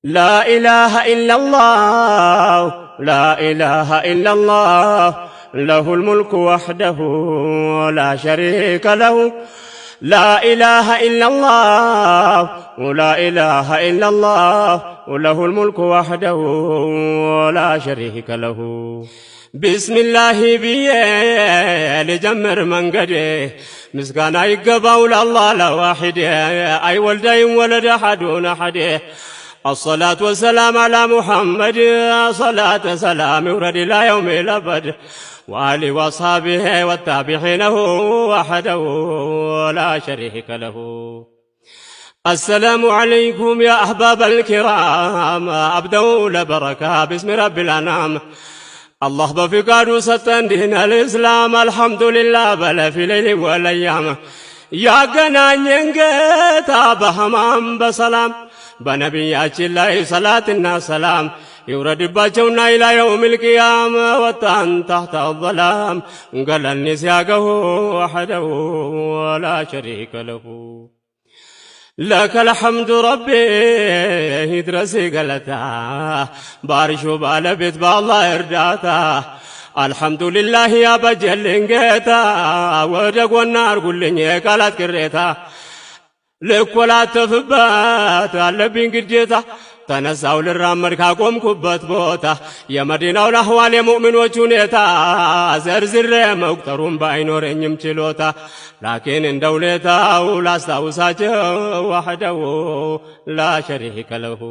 لا إله إلا الله لا إله إلا الله له الملك وحده لا شريك له لا إله إلا الله لا إله إلا الله له الملك وحده لا شريك له بسم الله بيه لجمر منقده مسكانا يقباو لله لواحد أي ولد ولد أحدون أحده الصلاة والسلام على محمد صلاة سلام ورد إلى يوم الأبد وآله وأصحابه والتابعين وحده ولا شريك له السلام عليكم يا أحباب الكرام أبدأ لبركة باسم رب الأنام الله بفقاد ستن دين الإسلام الحمد لله بل في ليل والأيام يا قنان ينقيت بهمام بسلام بنبياتي الله صلاة سلام يورد باجونا إلى يوم القيامة وطن تحت الظلام قال النسياقه وحده ولا شريك له لك الحمد ربي يدرسي قلتا بارشو بالبيت بالله إرداتا الحمد لله يا بجل انقيتا ودق والنار قلني قالت كريتا لكولا تفبات اللبين قديتا تنساو للرامر كاقوم كبت بوتا يا مدينة الأحوال يا مؤمن وجونيتا زرزر مقترون باينور يمتلوتا لكن ان دولتا ولا استوساته وحده لا شريك له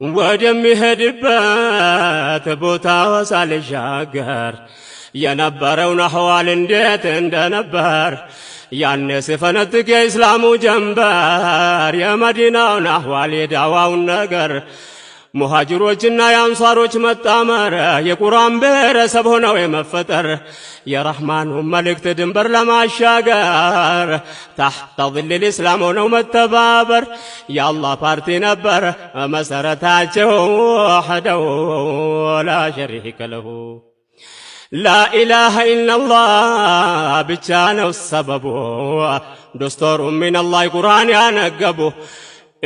ودم يهدبات بوتا وسال شاقر ينبرون أحوال انديت اندنبر يعني سفنتك يا إسلام جنبار يا مدينة نحوال يدعوا النقر مهاجروችና የአንሳሮች መጣመር የቁርአን ብሔረሰብ ሆነው የመፈጠር የረህማኑ መልእክት ድንበር ለማሻገር تحت ظل الإسلام ሆነው መተባበር የአላህ ፓርቲ ነበር መሰረታቸው وحده ولا شريك له لا إله إلا الله بجانو السبب دستور من الله قرآن ينقبه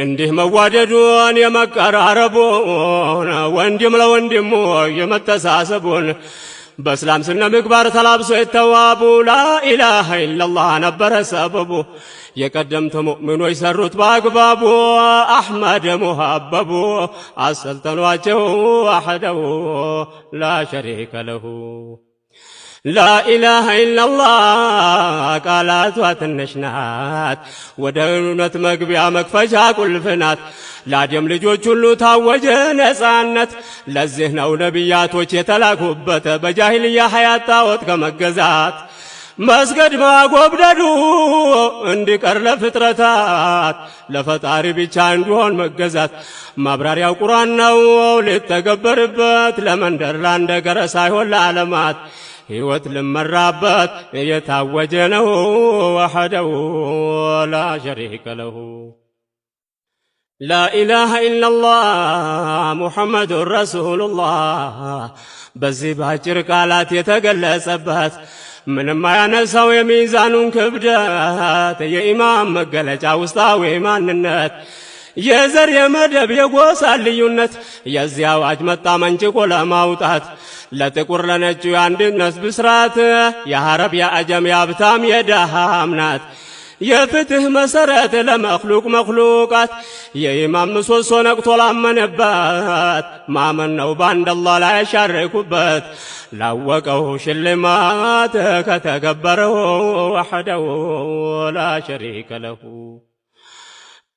እንዲህ መዋደዱን የመቀራረቡን ወንድም ለወንድሙ የመተሳሰቡን በእስላም ስነ ምግባር ተላብሶ የተዋቡ ላኢላሃ ኢላላህ ነበረ ሰበቡ የቀደምት ሙእሚኖች ሰሩት በአግባቡ አሕመድ ሙሐበቡ አሰልጠኗቸው ወሐደሁ ላ ሸሪከ ለሁ لا إله إلا الله قالت واتنشنات ودونت مقبيا مكفشا كل فنات لا دم لجوج كله تاوج نسانت لزهنا ونبيات وچتلاكوبت بجاهلية حياة تاوت كمجزات مسجد ما قبددو اندكر لفترتات لفتاري بيچان دون مجزات مبرار يا قرآن نو لتقبربت لمن درلان دقر سايهو العالمات هيوت لمرابات يتعوجنه وحده ولا شريك له لا إله إلا الله محمد رسول الله بزي باجر قالات يتقلسبات من ما ينساو يميزانون كبدات يا إمام مقلجا وسطاوي ماننات የዘር የመደብ የጎሳ ልዩነት የዚያ አዋጅ መጣ መንጭቆ ለማውጣት ለጥቁር ለነጩ የአንድነት ብስራት የአረብ የአጀም የሀብታም የደሃም ናት የፍትህ መሰረት ለመክሉቅ መክሉቃት የኢማም ምሰሶ ነቅቶ ላመነባት ማመን ነው በአንድ አላህ ላይ ያሻረኩበት ላወቀው ሽልማት ከተገበረው ወሐደሁ ላ ሸሪከ ለሁ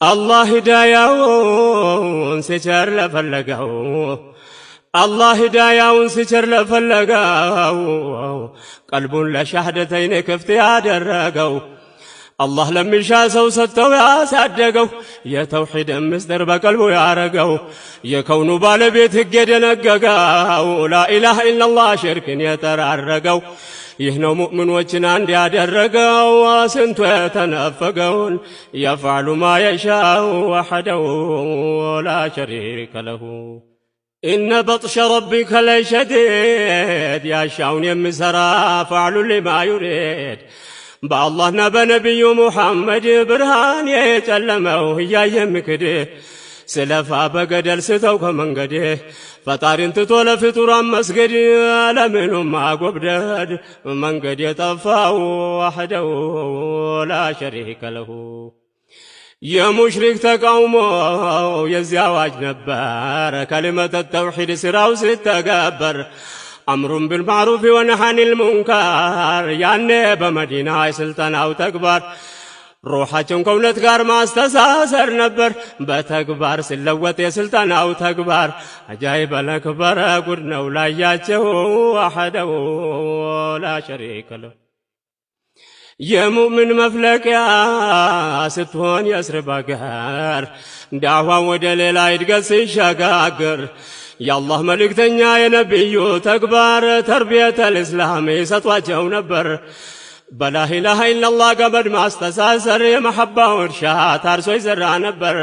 الله هداياون سجر لفلقاو الله هداياون سجر لفلقاو قلب لشهدتين كفت يادرقاو الله لم يشاسو ستو ياسادقاو يا توحيد مصدر بقلبو يارقاو يكونو بالبيت يدنققاو لا إله إلا الله شرك يترارقاو يهنو مؤمنوችን አንድ ያደረገው ስንቱ የተነፈገውን يفعل ما يشاء وحده ولا شريك له إن بطش ربك لشديد يشاءون يمسرا فعل لما يريد بالله بنبي محمد برهان يتلمه يا يمكده ስለፋ በገደል ስተው ከመንገዴ ፈጣሪን ትቶ ለፍጡራን መስገድ ለምኑም ማጎብደድ መንገድ የጠፋው ወህደው ላ ሸሪከ ለሁ የሙሽሪክ ተቃውሞ የዚያ አዋጅ ነበር ከሊመተ ተውሂድ ስራው ሲተገበር አምሩን ቢልማዕሩፍ ወነህይ ዐኒል ሙንከር ያኔ በመዲና የስልጠናው ተግባር ሩሓቸውን ከእውነት ጋር ማስተሳሰር ነበር በተግባር ሲለወጥ የስልጠናው ተግባር አጃኢብ አልአክበር ጉድ ነው ላያቸው ወህደው ላ ሸሪከ ለሁ የሙእምን መፍለቂያ ስትሆን የስርብ አገር ዳዕዋን ወደ ሌላ እድገት ሲሸጋገር የአላህ መልእክተኛ የነቢዩ ተግባር ተርቢየተል እስላም ይሰጧቸው ነበር በላኢላሃ ኢለላህ ገመድ ማስተሳሰር የመሐባው እርሻ ታርሶ ይዘራ ነበር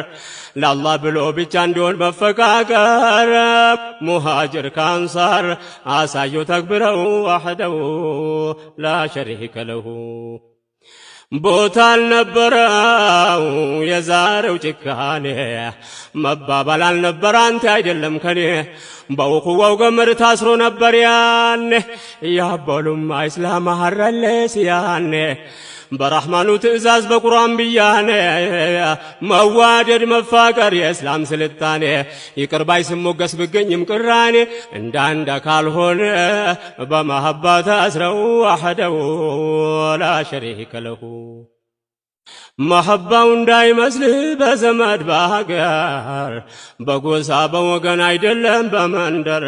ለአላህ ብሎ ብቻ እንዲሆን መፈቃቀር ሙሃጅር ከአንሳር አሳዩ ተግብረው ወህደው ላ ሸሪከ ለሁ ቦታ አልነበረው የዛሬው ጭካኔ መባባል አልነበረ አንተ አይደለም ከኔ በውኹዋው ገመድ ታስሮ ነበር ያኔ ያበሉማ ኢስላም ሐረለስ ያኔ በረሕማኑ ትእዛዝ በቁርአን ብያኔ መዋደድ መፋቀር የእስላም ስልጣኔ ይቅር ባይ ስሞገስ ብገኝም ቅራኔ እንዳንድ ካልሆነ በመሐባ ታስረው ወህደው ላ ሸሪከ ለሁ መሐባው እንዳይመስልህ በዘመድ በሀገር በጎሳ በወገን አይደለም በመንደር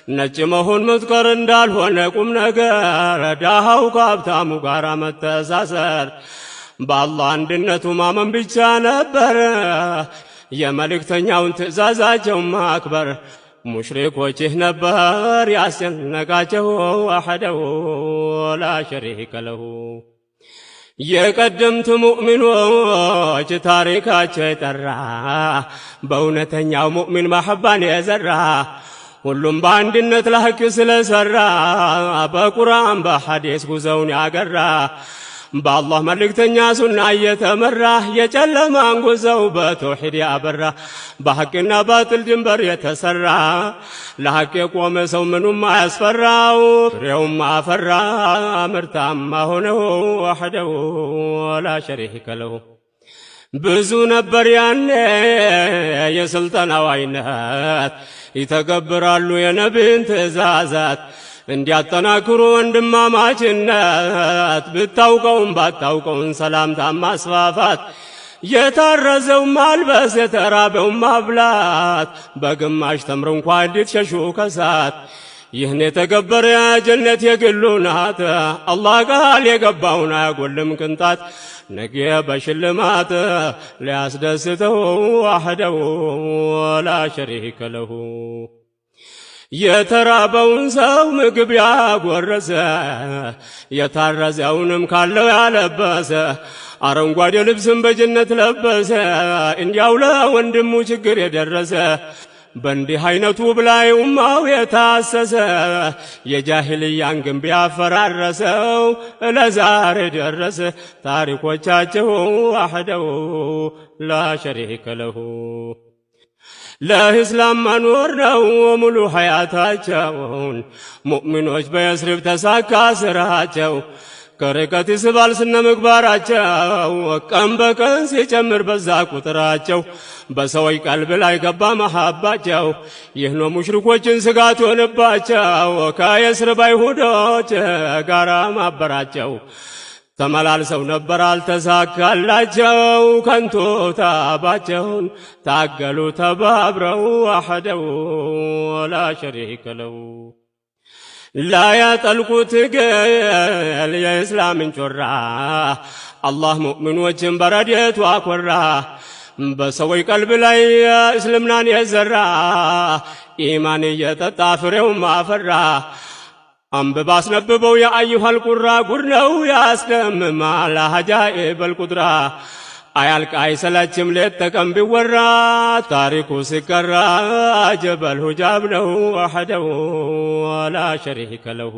ነጭ መሆን መዝከር እንዳልሆነ ቁም ነገር ዳሃው ከሀብታሙ ጋር መተሳሰር በአላህ አንድነቱ ማመን ብቻ ነበር የመልእክተኛውን ትእዛዛቸው ማክበር ሙሽሪኮችህ ነበር ያስጨነቃቸው ወህደው ላ ሸሪከ ለሁ የቀደምት ሙእሚኖች ታሪካቸው የጠራ በእውነተኛው ሙእሚን መሐባን የዘራ ሁሉም በአንድነት ለሐቅ ስለሰራ በቁርአን በሐዲስ ጉዞውን ያገራ በአላህ መልእክተኛ ሱና እየተመራ የጨለማን ጉዞው በተውሂድ ያበራ በሐቅና ባጥል ድንበር የተሰራ ለሐቅ የቆመ ሰው ምኑም አያስፈራው ፍሬውም አፈራ ምርታማ ሆነው ወህደው ላ ሸሪከ ለሁ ብዙ ነበር ያኔ የስልጠናው አይነት ይተገብራሉ የነቢይን ትእዛዛት እንዲያጠናክሩ ወንድማማችነት ብታውቀውም ባታውቀውን ሰላምታ ማስፋፋት የታረዘው ማልበስ የተራበው ማብላት በግማሽ ተምር እንኳን እንድትሸሹ ከሳት ይህን የተገበረ ጀነት የግሉ ናት አላህ ቃል የገባውን አያጎልም ቅንጣት ነገ በሽልማት ሊያስደስተው ወህደው ላ ሸሪከ ለሁ የተራበውን ሰው ምግብ ያጎረሰ የታረዘውንም ካለው ያለበሰ አረንጓዴ ልብስም በጀነት ለበሰ እንዲያው ለወንድሙ ችግር የደረሰ በእንዲህ አይነቱ ብላይ ኡማው የታሰሰ የጃሂልያን ግንብ ያፈራረሰው ለዛሬ ደረሰ ታሪኮቻቸው ወህደው ላ ሸሪከ ለሁ ለእስላም መኖር ነው ሙሉ ሐያታቸውን ሙእሚኖች በየስሪብ ተሳካ ስራቸው ከርቀት ይስባል ስነ ምግባራቸው ቀን በቀን ሲጨምር በዛ ቁጥራቸው በሰዎች ቀልብ ላይ ገባ መሐባቸው ይህ ነው ሙሽሪኮችን ስጋት ሆነባቸው ከየስሪብ አይሁዶች ጋራ ማበራቸው ተመላልሰው ነበር አልተሳካላቸው ከንቱ ታባቸውን ታገሉ ተባብረው ወህደው ላ ሸሪከ ለሁ ላ ያጠልቁት ገል የእስላምን ጮራ አላህ ሙእሚኖችን በረድኤቱ አኮራ በሰዎች ቀልብ ላይ እስልምናን የዘራ ኢማን እየጠጣ ፍሬውም አፈራ አንብባ አስነብበው የአዩሃል ቁራ ጉድ ነው ያስደምማል አጃኢበል ቁድራ አያልቅ አይሰለችም ሌት ተቀን ቢወራ ታሪኩ ሲቀራ ጀበል ሁጃብ ነው ወህደው ላ ሸሪከ ለሁ